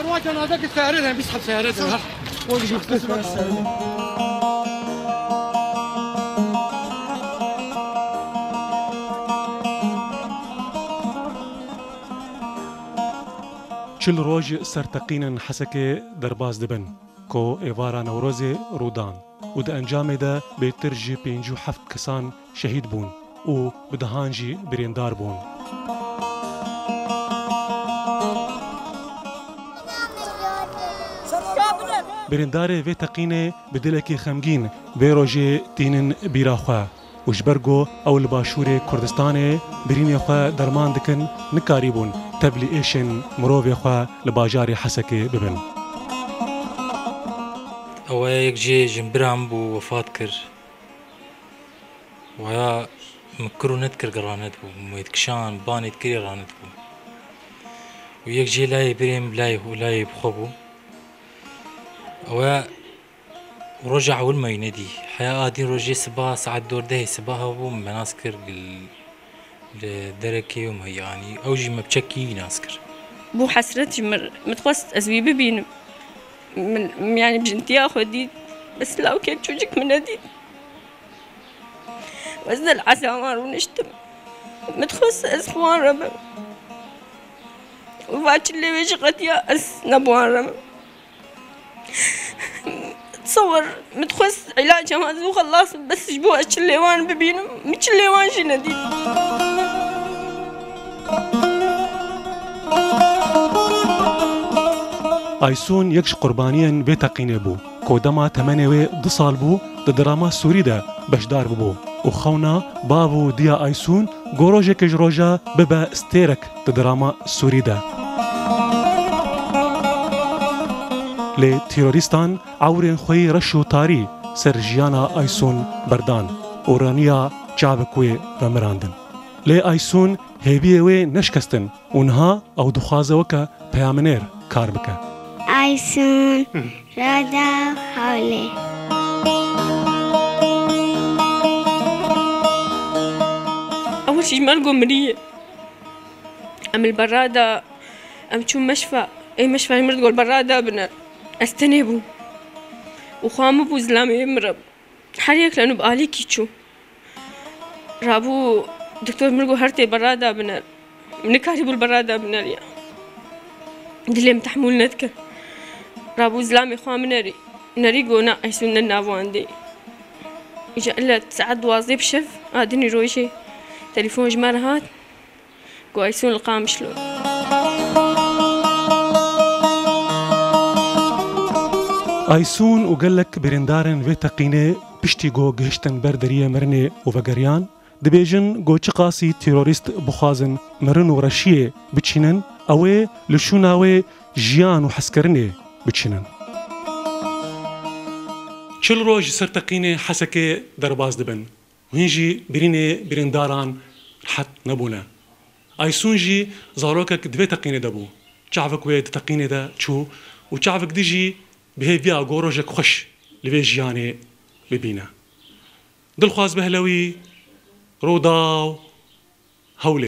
الواجهه هذاك السيارتها بيسحب سيارتها واقف مختلفه. چل روج سرتقین حسکه درباز دبن کو ایوارا نوروز رودان و د انجام ده بهتر جی 57 کسان شهید بون و بدهان جی بریندار بون. بریندار وی تقینه بدلکی خمگین وی روژه تینن بیراخوا و جبرگو او لباشور کردستان برین خوا درمان دکن نکاری بون تبلی ایشن مروی خوا لباجار حسکه ببن. او یک جی جنبرام بو وفات کر ویا مکرو نت کر گرانت بو میتکشان بانیت کری رانت بو و یک جی لای بریم لای بخبو او رجع اول ما ينادي حياة دي رجع صباح ساعة دور ده صباح ابو مناسكر الدركي وما يعني اوجي ما بشكي ناسكر بو حسرتي متخصص اسبيبي بين يعني بجنتي اخدي بس لو كان شوجك من ندي وزن العسامر ونشتم متخصص اسبوع ربع وفاتش اللي بيش غتيا اس نبوان ربع تصور متخصص علاج هذا وخلاص بس جبوه الليوان ببينه مش الليوان شي ندي. آیسون یکش قربانیان به تقینه بو کودما 82 سال بو د دراما سوری ده بشدار بو و خونا بابو دیا آیسون گوروجه کج روجا ببا استیرک د دراما سوری ده لی تیروریستان عورین خوی رشو تاری سر جیانا آیسون بردان اورانیا چابکوی و مراندن لی آیسون هیویه وی نشکستن اونها او دخوازه وکا پیامنیر کار بکه آیسون رادا حوله أول شي ما لقوا مرية أم البرادة أم شو مشفى أي مشفى يمرض قول برادة بنا أستنبو وخامو بو زلامي يمرب حريك لأنه بقالي كيتشو رابو دكتور مرقو هرتي برادة بنا منكاري بو البرادة بنا ليا دلي متحمول نذكر رابو زلامي خوام ناري قونا أيسون النابو عندي إجا إلا تسعد واظيب شف ديني رويشي تليفون جمال هات قو أيسون القام شلون آیسون و گلک بریندارن و تقینه پشتی گو گهشتن بردریه مرنه و وگریان دبیجن گو چقاسی تیروریست بخوازن مرن و رشیه بچینن اوه لشوناوه جیان و حسکرنه بچینن. چل روز سر تقینه حسکه درباز دبن و هنجی برینه برینداران حت نبونه. آیسون جی زاروکک دوی تقینه دبو چعفک وید تقینه دا چو و چعفک دیجی به بیا گوروجک خوش لوی جیانه ببینه. دلخواز بهلوی روداو هوله.